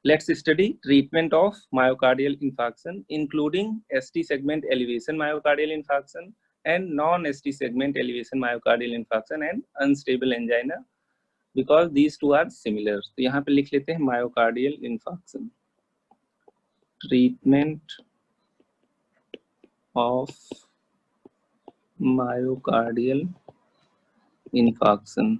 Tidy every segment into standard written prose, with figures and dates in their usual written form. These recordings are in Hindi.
Let's study treatment of myocardial infarction, including ST segment elevation myocardial infarction and non-ST segment elevation myocardial infarction and unstable angina, because these two are similar. तो यहाँ पे लिख लेते हैं myocardial infarction. Treatment of myocardial infarction.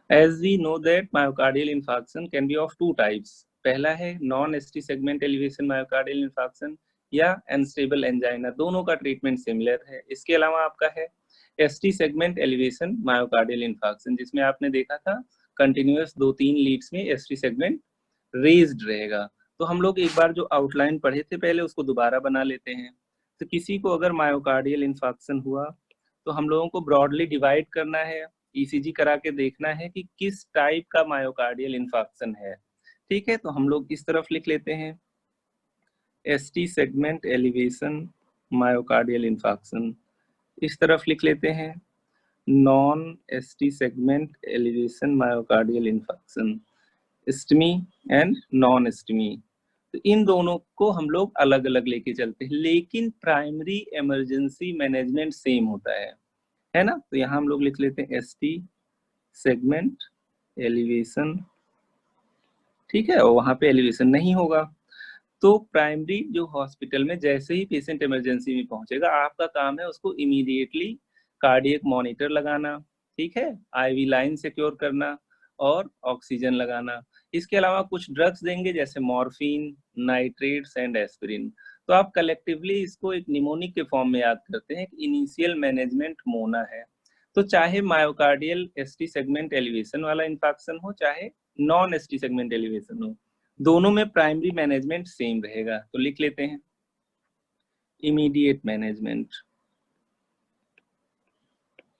As we know that myocardial infarction can be of two types. पहला है non-ST segment elevation myocardial infarction या unstable angina, दोनों का ट्रीटमेंट सिमिलर है. इसके अलावा आपका है ST segment elevation myocardial infarction, जिसमें आपने देखा था कंटिन्यूअस 2-3 लीड्स में ST segment रेज्ड रहेगा. तो हम लोग एक बार जो आउटलाइन पढ़े थे पहले उसको दोबारा बना लेते हैं. तो किसी को अगर मायोकार्डियल इंफार्क्शन हुआ तो हम लोगों को ब्रॉडली डिवाइड करना है, ईसीजी करा के देखना है कि किस टाइप का मायोकार्डियल इंफार्क्शन है. ठीक है, तो हम लोग इस तरफ लिख लेते हैं ST segment elevation myocardial infarction, इस तरफ लिख लेते हैं non ST segment elevation myocardial infarction, STEMI and non STEMI. तो इन दोनों को हम लोग अलग अलग लेके चलते हैं, लेकिन प्राइमरी इमरजेंसी मैनेजमेंट सेम होता है ना. तो यहाँ हम लोग लिख लेते हैं एसटी सेगमेंट एलिवेशन. ठीक है, और वहां पे एलिवेशन नहीं होगा. तो प्राइमरी जो हॉस्पिटल में जैसे ही पेशेंट इमरजेंसी में पहुंचेगा, आपका काम है उसको इमीडिएटली कार्डियक मॉनिटर लगाना. ठीक है, आईवी लाइन सिक्योर करना और ऑक्सीजन लगाना. इसके अलावा कुछ ड्रग्स देंगे जैसे मॉर्फिन, नाइट्रेट्स एंड एस्पिरिन. तो आप कलेक्टिवली इसको एक निमोनिक के फॉर्म में याद करते हैं कि इनिशियल मैनेजमेंट मोना है. तो चाहे मायोकार्डियल एसटी सेगमेंट एलिवेशन वाला इंफार्क्शन हो चाहे नॉन एसटी सेगमेंट एलिवेशन हो, दोनों में प्राइमरी मैनेजमेंट सेम रहेगा. तो लिख लेते हैं इमीडिएट मैनेजमेंट.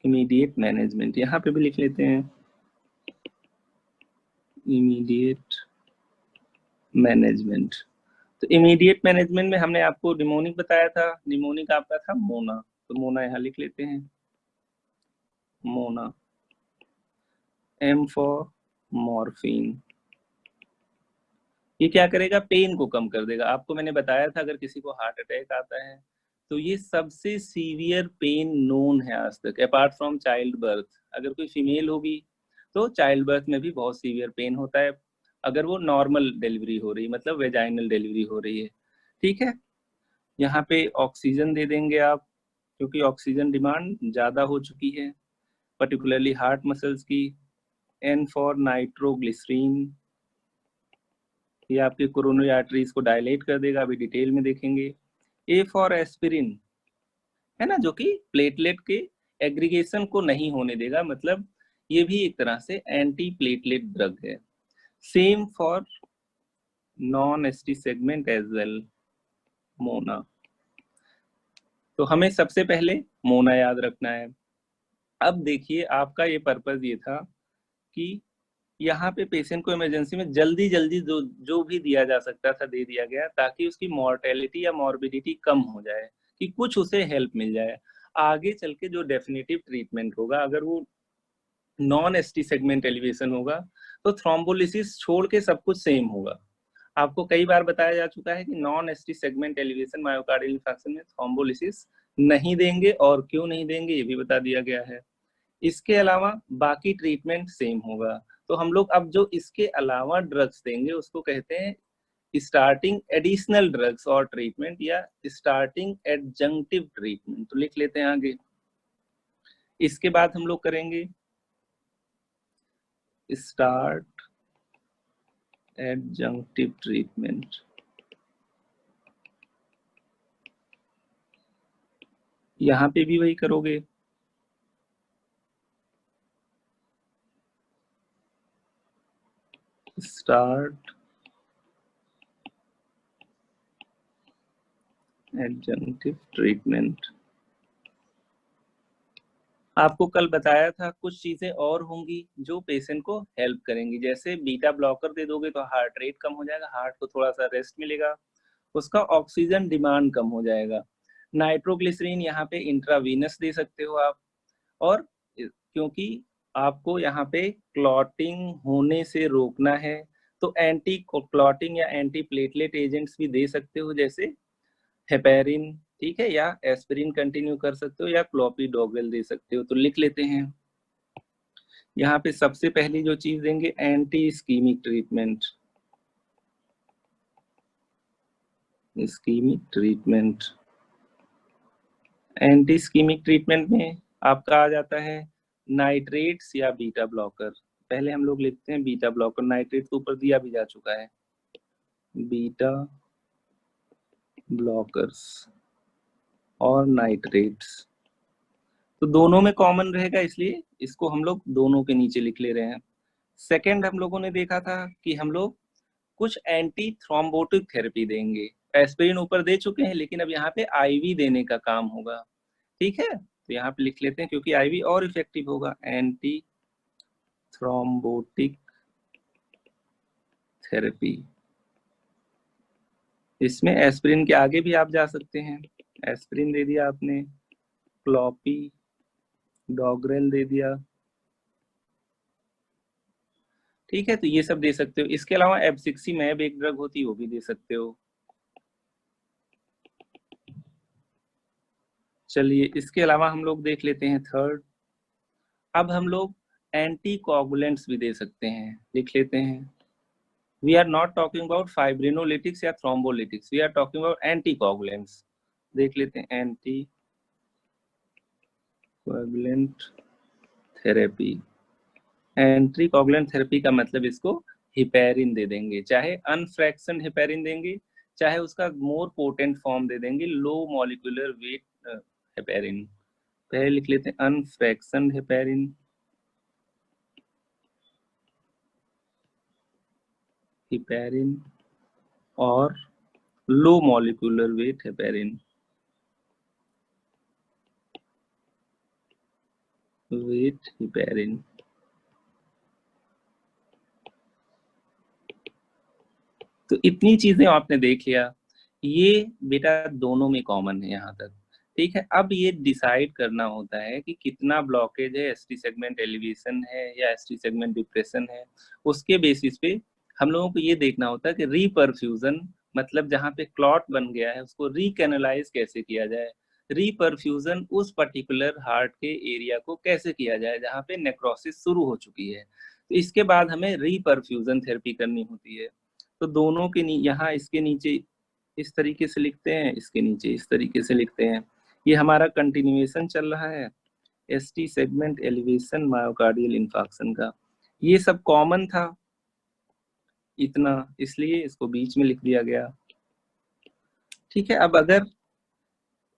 इमीडिएट मैनेजमेंट यहाँ पे भी लिख लेते हैं इमीडिएट मैनेजमेंट. तो इमीडिएट मैनेजमेंट में हमने आपको निमोनिक बताया था, निमोनिक आपका था मोना. तो मोना यहाँ लिख लेते हैं मोना, एम फॉर मॉर्फिन. ये क्या करेगा, पेन को कम कर देगा. आपको मैंने बताया था अगर किसी को हार्ट अटैक आता है तो ये सबसे सीवियर पेन नोन है आज तक, अपार्ट फ्रॉम चाइल्ड बर्थ. अगर कोई फीमेल होगी तो चाइल्ड बर्थ में भी बहुत सीवियर पेन होता है अगर वो नॉर्मल डिलीवरी हो रही, मतलब वेजाइनल डिलीवरी हो रही है. ठीक है, यहाँ पे ऑक्सीजन दे देंगे आप, क्योंकि ऑक्सीजन डिमांड ज़्यादा हो चुकी है पर्टिकुलरली हार्ट मसल्स की. एन फॉर नाइट्रोग्लिसरीन, ये आपके कोरोनरी आर्टरीज को डायलेट कर देगा, अभी डिटेल में देखेंगे. ए फॉर एस्पिरिन है ना, जो कि प्लेटलेट के एग्रीगेशन को नहीं होने देगा, मतलब ये भी एक तरह से एंटी प्लेटलेट ड्रग है. Same for non ST segment as well, Mona. तो हमें सबसे पहले मोना याद रखना है. अब देखिए आपका ये पर्पस ये था कि यहाँ पे पेशेंट को इमरजेंसी में जल्दी जल्दी जो भी दिया जा सकता था दे दिया गया, ताकि उसकी मॉर्टेलिटी या मॉर्बिडिटी कम हो जाए, कि कुछ उसे हेल्प मिल जाए. आगे चल के जो डेफिनेटिव ट्रीटमेंट होगा, अगर वो नॉन एसटी सेगमेंट एलिवेशन होगा तो थ्रोम्बोलिसिस छोड़ के सब कुछ सेम होगा. आपको कई बार बताया जा चुका है कि non ST segment elevation myocardial infarction में थ्रोम्बोलिसिस नहीं देंगे, और क्यों नहीं देंगे ये भी बता दिया गया है. इसके अलावा बाकी ट्रीटमेंट सेम होगा. तो हम लोग अब जो इसके अलावा ड्रग्स देंगे उसको कहते हैं स्टार्टिंग एडिशनल ड्रग्स और ट्रीटमेंट या स्टार्टिंग एडजंक्टिव ट्रीटमेंट. तो लिख लेते हैं आगे. इसके बाद हम लोग करेंगे स्टार्ट एडजंक्टिव ट्रीटमेंट. यहाँ पे भी वही करोगे. Start adjunctive treatment. आपको कल बताया था कुछ चीजें और होंगी जो पेशेंट को हेल्प करेंगी, जैसे बीटा ब्लॉकर दे दोगे तो हार्ट रेट कम हो जाएगा, हार्ट को थोड़ा सा रेस्ट मिलेगा. उसका ऑक्सीजन डिमांड कम हो जाएगा। नाइट्रोग्लिसरीन यहाँ पे इंट्रावीनस दे सकते हो आप, और क्योंकि आपको यहाँ पे क्लॉटिंग होने से रोकना है तो एंटी क्लॉटिंग या एंटी प्लेटलेट एजेंट्स भी दे सकते हो, जैसे हेपेरिन, ठीक है, या एस्पिरिन कंटिन्यू कर सकते हो, या क्लोपिडोग्रेल दे सकते हो। तो लिख लेते हैं यहाँ पे सबसे पहली जो चीज देंगे anti ischaemic treatment. Ischaemic treatment, anti ischaemic treatment में आपका आ जाता है नाइट्रेट्स या बीटा ब्लॉकर। पहले हम लोग लिखते हैं बीटा ब्लॉकर, नाइट्रेट तो ऊपर दिया भी जा चुका है, बीटा ब्लॉकर्स और नाइट्रेट्स। तो दोनों में कॉमन रहेगा, इसलिए इसको हम लोग दोनों के नीचे लिख ले रहे हैं। सेकंड हम लोगों ने देखा था कि हम लोग कुछ एंटी थ्रोम्बोटिक थेरेपी देंगे। एस्पिरिन ऊपर दे चुके हैं, लेकिन अब यहाँ पे आईवी देने का काम होगा, ठीक है। तो यहाँ पे लिख लेते हैं क्योंकि आईवी और इफेक्टिव होगा, एंटी थ्रोम्बोटिक थेरेपी। इसमें एस्पिरिन के आगे भी आप जा सकते हैं, एस्पिरिन दे दिया आपने, क्लोपिडोग्रेल दे दिया, ठीक है। तो ये सब दे सकते हो। इसके अलावा एब्सिक्सिमैब एक ड्रग होती है, वो भी दे सकते हो। चलिए इसके अलावा हम लोग देख लेते हैं थर्ड। अब हम लोग एंटी कोगुलेंट्स भी दे सकते हैं, लिख लेते हैं। We are not talking about fibrinolytics या thrombolytics, we are talking about anti coagulants. देख लेते हैं anti coagulant therapy. Anti coagulant therapy का मतलब इसको हिपेरिन दे देंगे, चाहे अनफ्रैक्शन हिपेरिन देंगे, चाहे उसका मोर पोटेंट फॉर्म दे देंगे, लो मॉलिक्यूलर वेट हेपेरिन। पहले लिख लेते हैं अनफ्रैक्शन हेपेरिन, हिपेरिन और low molecular weight heparin, weight heparin. तो इतनी चीजें आपने देख लिया, ये बेटा दोनों में कॉमन है यहाँ तक, ठीक है। अब ये डिसाइड करना होता है कि कितना ब्लॉकेज है, एसटी सेगमेंट एलिवेशन है या एसटी सेगमेंट डिप्रेशन है। उसके बेसिस पे हम लोगों को ये देखना होता है कि रीपरफ्यूजन, मतलब जहाँ पे क्लॉट बन गया है उसको रिकैनलाइज कैसे किया जाए। रीपरफ्यूजन उस पर्टिकुलर हार्ट के एरिया को कैसे किया जाए जहाँ पे नेक्रोसिस शुरू हो चुकी है। तो इसके बाद हमें रीपरफ्यूजन थेरेपी करनी होती है। तो दोनों के यहाँ इसके नीचे इस तरीके से लिखते हैं, इसके नीचे इस तरीके से लिखते हैं। ये हमारा कंटिन्यूएशन चल रहा है ST segment elevation myocardial infarction का। ये सब कॉमन था इतना, इसलिए इसको बीच में लिख दिया गया, ठीक है। अब अगर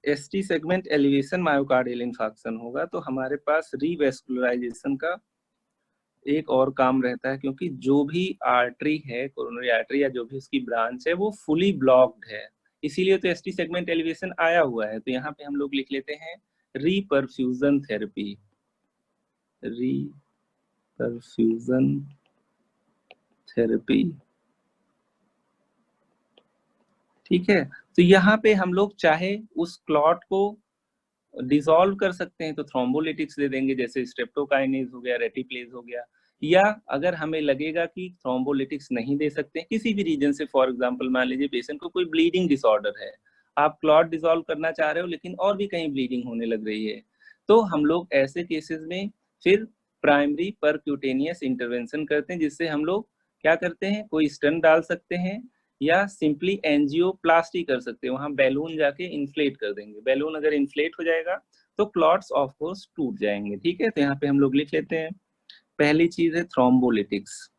ST segment elevation myocardial infarction होगा तो हमारे पास रीवेस्कुलराइजेशन का एक और काम रहता है, क्योंकि जो भी आर्टरी है, कोरोनरी आर्टरी या जो भी उसकी ब्रांच है, वो फुली ब्लॉक्ड है, इसीलिए तो एसटी सेगमेंट एलिवेशन आया हुआ है। तो यहाँ पे हम लोग लिख लेते हैं रीपरफ्यूजन थेरेपी, रीपरफ्यूजन थेरेपी, ठीक है। तो यहाँ पे हम लोग चाहे उस क्लॉट को डिसॉल्व कर सकते हैं तो थ्रोम्बोलिटिक्स दे देंगे, जैसे स्ट्रेप्टोकाइनेज हो गया, रेटिप्लेज हो गया। या अगर हमें लगेगा कि थ्रोम्बोलिटिक्स नहीं दे सकते किसी भी रीजन से, फॉर एग्जांपल मान लीजिए पेशेंट को कोई ब्लीडिंग डिसऑर्डर है, आप क्लॉट डिसॉल्व करना चाह रहे हो लेकिन और भी कहीं ब्लीडिंग होने लग रही है, तो हम लोग ऐसे केसेस में फिर प्राइमरी परक्यूटेनियस इंटरवेंशन करते हैं, जिससे हम लोग क्या करते हैं, कोई स्टंट डाल सकते हैं या सिंपली एंजियोप्लास्टी कर सकते हैं, वहां बैलून जाके इन्फ्लेट कर देंगे। बैलून अगर इन्फ्लेट हो जाएगा तो क्लॉट्स ऑफ कोर्स टूट जाएंगे, ठीक है। तो यहाँ पे हम लोग लिख लेते हैं पहली चीज है थ्रोम्बोलिटिक्स,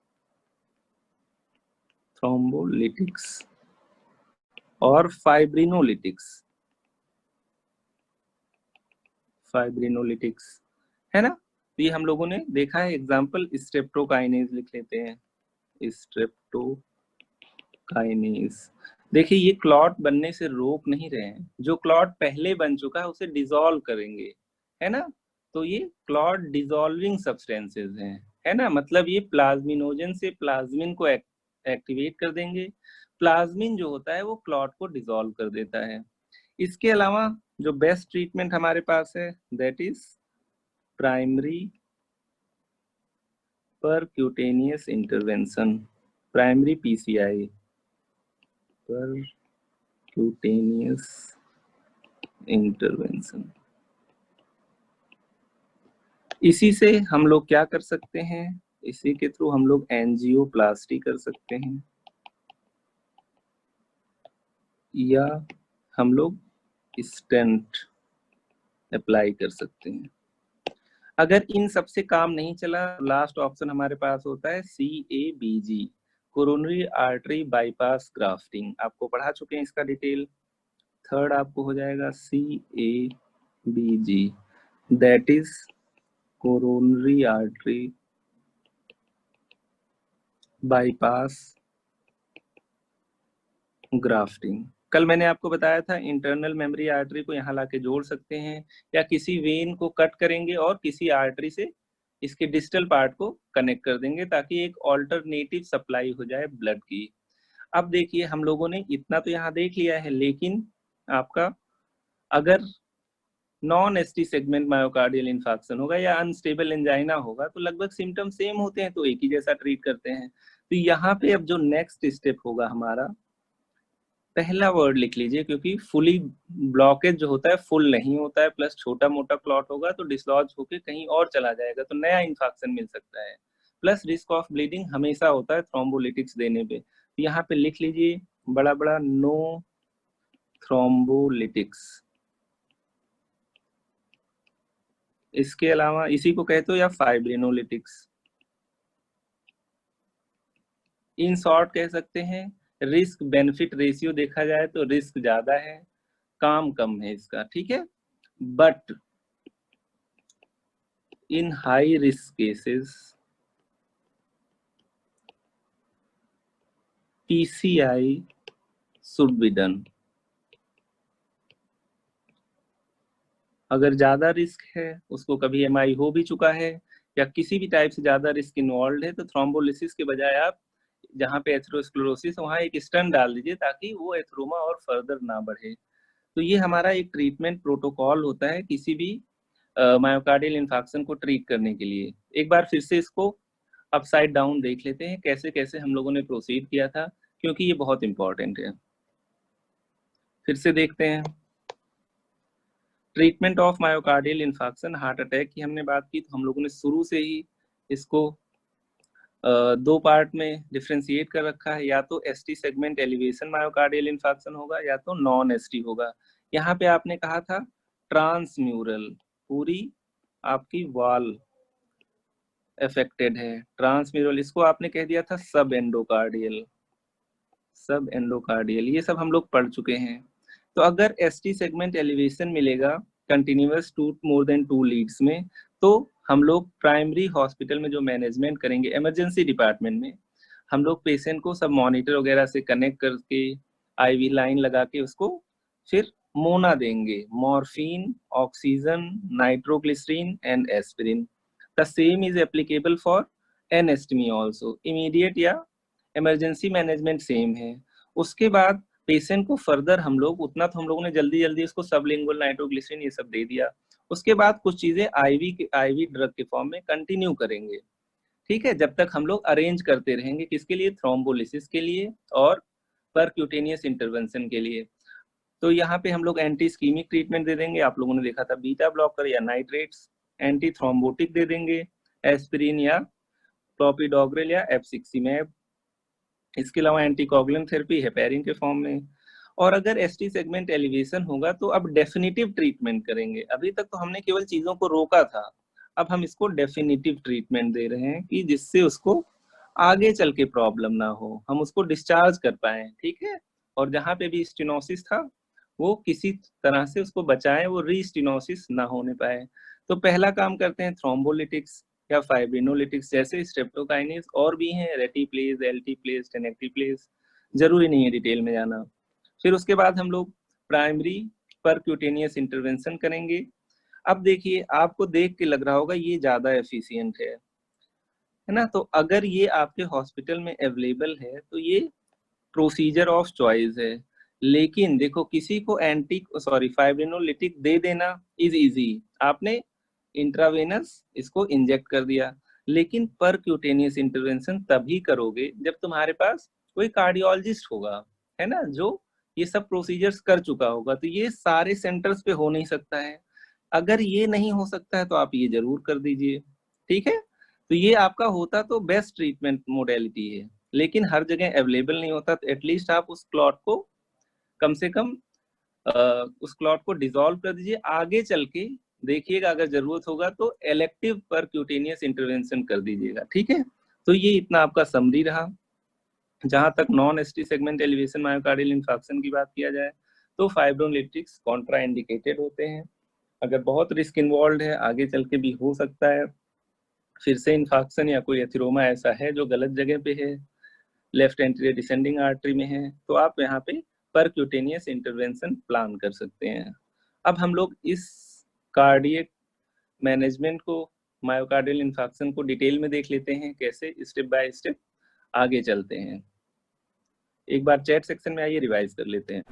थ्रोम्बोलिटिक्स और फाइब्रिनोलिटिक्स, फाइब्रिनोलिटिक्स, है ना। तो ये हम लोगों ने देखा है एग्जांपल, स्ट्रेप्टोकाइनेज लिख लेते हैं, स्ट्रेप्टोकाइनेज। देखिए ये क्लॉट बनने से रोक नहीं रहे हैं, जो क्लॉट पहले बन चुका है उसे डिसॉल्व करेंगे, है ना। तो ये क्लॉट डिसॉल्विंग सब्सटेंसेस हैं, है ना, मतलब ये प्लाज्मिनोजन से प्लाज्मिन को एक्टिवेट कर देंगे। प्लाज्मिन जो होता है वो क्लॉट को डिसॉल्व कर देता है। इसके अलावा जो बेस्ट ट्रीटमेंट हमारे पास है that is primary percutaneous intervention, primary PCI, percutaneous intervention. इसी से हम लोग क्या कर सकते हैं, इसी के थ्रू हम लोग एंजियोप्लास्टी कर सकते हैं या हम लोग स्टेंट अप्लाई कर सकते हैं। अगर इन सब से काम नहीं चला, लास्ट ऑप्शन हमारे पास होता है CABG, coronary artery bypass grafting. आपको पढ़ा चुके हैं इसका डिटेल। थर्ड आपको हो जाएगा CABG, that is coronary artery bypass grafting. कल मैंने आपको बताया था इंटरनल मेमोरी आर्टरी को यहाँ लाके जोड़ सकते हैं या किसी वेन को कट करेंगे और किसी आर्टरी से इसके डिस्टल पार्ट को कनेक्ट कर देंगे ताकि एक ऑल्टरनेटिव सप्लाई हो जाए ब्लड की। अब देखिए हम लोगों ने इतना तो यहाँ देख लिया है, लेकिन आपका अगर non ST segment myocardial infarction होगा या अनस्टेबल एंजाइना होगा तो लगभग सिम्टम सेम होते हैं, तो एक ही जैसा ट्रीट करते हैं। तो यहाँ पे अब जो नेक्स्ट स्टेप होगा हमारा, पहला वर्ड लिख लीजिए, क्योंकि फुली ब्लॉकेज जो होता है फुल नहीं होता है, प्लस छोटा मोटा क्लॉट होगा तो डिसलॉज होके कहीं और चला जाएगा तो नया इंफेक्शन मिल सकता है, प्लस रिस्क ऑफ ब्लीडिंग हमेशा होता है थ्रोम्बोलिटिक्स देने पे। तो यहाँ पे लिख लीजिए बड़ा बड़ा नो थ्रोम्बोलिटिक्स। इसके अलावा इसी को कहते हो या फाइब्रिनोलिटिक्स, इन शॉर्ट कह सकते हैं। रिस्क बेनिफिट रेशियो देखा जाए तो रिस्क ज्यादा है, काम कम है इसका, ठीक है। But in high risk cases PCI should be done. अगर ज्यादा रिस्क है, उसको कभी MI हो भी चुका है या किसी भी टाइप से ज्यादा रिस्क इन्वॉल्व है, तो थ्रोम्बोलिसिस के बजाय आप जहाँ पे एथेरोस्क्लेरोसिस वहाँ एक स्टेंट डाल दीजिए ताकि वो एथरोमा और फर्दर ना बढ़े। तो ये हमारा एक ट्रीटमेंट प्रोटोकॉल होता है किसी भी मायोकार्डियल इंफाक्शन को ट्रीट करने के लिए। एक बार फिर से इसको अपसाइड डाउन देख लेते हैं कैसे कैसे हम लोगों ने प्रोसीड किया था, क्योंकि ये बहुत इंपॉर्टेंट है। फिर से देखते हैं treatment of myocardial infarction, heart attack की हमने बात की, तो हम लोगों ने शुरू से ही इसको दो पार्ट में डिफ्रेंशिएट कर रखा है, या तो ST segment elevation myocardial infarction होगा या तो नॉन ST होगा। यहाँ पे आपने कहा था ट्रांसम्यूरल, पूरी आपकी वॉल अफेक्टेड है, ट्रांसम्यूरल इसको आपने कह दिया था सब एंडोकार्डियल, सब एंडोकार्डियल, ये सब हम लोग पढ़ चुके हैं। तो अगर ST सेगमेंट एलिवेशन मिलेगा continuous to more than 2 leads में, तो हम लोग प्राइमरी हॉस्पिटल में जो मैनेजमेंट करेंगे, इमरजेंसी डिपार्टमेंट में हम लोग पेशेंट को सब मॉनिटर वगैरह से कनेक्ट करके IV लाइन लगा के उसको फिर मोना देंगे, morphine, oxygen, nitroglycerin and aspirin. The same is applicable for NSTEMI also, immediate या इमरजेंसी मैनेजमेंट सेम है। उसके बाद पेशेंट को फर्दर हम लोग उतना तो हम लोगों ने जल्दी जल्दी उसको सबलिंगुअल नाइट्रोग्लिसरीन ये सब दे दिया, उसके बाद कुछ चीजें IV ड्रग के फॉर्म में कंटिन्यू करेंगे, ठीक है, जब तक हम लोग अरेंज करते रहेंगे किसके लिए, थ्रोम्बोलिसिस के लिए और परक्यूटेनियस इंटरवेंशन के लिए। तो यहाँ पे हम लोग एंटी स्कीमिक ट्रीटमेंट दे देंगे, आप लोगों ने देखा था बीटा ब्लॉकर या नाइट्रेट्स, एंटी थ्रोम्बोटिक दे देंगे, एस्पिरिन या क्लोपिडोग्रेल या एप्सिक्सिमैब। इसके अलावा एंटीकोगुलेंट थेरेपी हेपेरिन के फॉर्म में। और अगर ST सेगमेंट एलिवेशन होगा तो अब डेफिनेटिव ट्रीटमेंट करेंगे। अभी तक तो हमने केवल चीजों को रोका था, अब हम इसको डेफिनेटिव ट्रीटमेंट दे रहे हैं कि जिससे उसको आगे चल के प्रॉब्लम ना हो, हम उसको डिस्चार्ज कर पाए, ठीक है। और जहाँ पे भी स्टेनोसिस था वो किसी तरह से उसको बचाएं, वो रीस्टेनोसिस ना होने पाए। तो पहला काम करते हैं थ्रोम्बोलिटिक्स या फाइब्रिनोलिटिक्स, जैसे स्ट्रेप्टोकाइनेस और भी हैं, रेटिप्लेज, एल्टीप्लेज, टेनेक्टिप्लेज, जरूरी नहीं है डिटेल में जाना। फिर उसके बाद हम लोग प्राइमरी परक्यूटेनियस इंटरवेंशन करेंगे। अब देखिए आपको देख के लग रहा होगा ये ज्यादा एफिशिएंट है, है ना। तो अगर ये आपके हॉस्पिटल में अवेलेबल है तो ये प्रोसीजर ऑफ चॉइस है। लेकिन देखो, किसी को फाइब्रिनोलिटिक दे देना इज इजी, आपने इंट्रावेनस इसको इंजेक्ट कर दिया। लेकिन परक्यूटेनियस इंटरवेंशन तभी करोगे जब तुम्हारे पास कोई कार्डियोलॉजिस्ट होगा, है ना, जो ये सब प्रोसीजर्स कर चुका होगा। तो ये सारे सेंटर्स पे हो नहीं सकता है। अगर ये नहीं हो सकता है तो आप ये जरूर कर दीजिए, ठीक है। तो ये आपका होता तो बेस्ट ट्रीटमेंट मोडेलिटी है, लेकिन हर जगह अवेलेबल नहीं होता। तो एटलीस्ट आप उस क्लॉट को कम से कम उस क्लॉट को डिसॉल्व कर दीजिए। आगे चल के देखिएगा, अगर जरूरत होगा तो इलेक्टिव परक्यूटेनियस इंटरवेंशन कर दीजिएगा, ठीक है। तो ये इतना आपका समरी रहा। जहां तक non ST segment elevation myocardial infarction की बात किया जाए तो फाइब्रोलिटिक्स कॉन्ट्रा इंडिकेटेड होते हैं। अगर बहुत रिस्क इन्वॉल्व है, आगे चल के भी हो सकता है फिर से इंफार्क्शन या कोई एथिरोमा ऐसा है जो गलत जगह पे है, लेफ्ट एंटीरियर डिसेंडिंग आर्टरी में है, तो आप यहाँ पे परक्यूटेनियस इंटरवेंशन प्लान कर सकते हैं। अब हम लोग इस कार्डियक मैनेजमेंट को, मायोकार्डियल इंफार्क्शन को डिटेल में देख लेते हैं, कैसे स्टेप बाय स्टेप आगे चलते हैं। एक बार चैट सेक्शन में आइए, रिवाइज कर लेते हैं।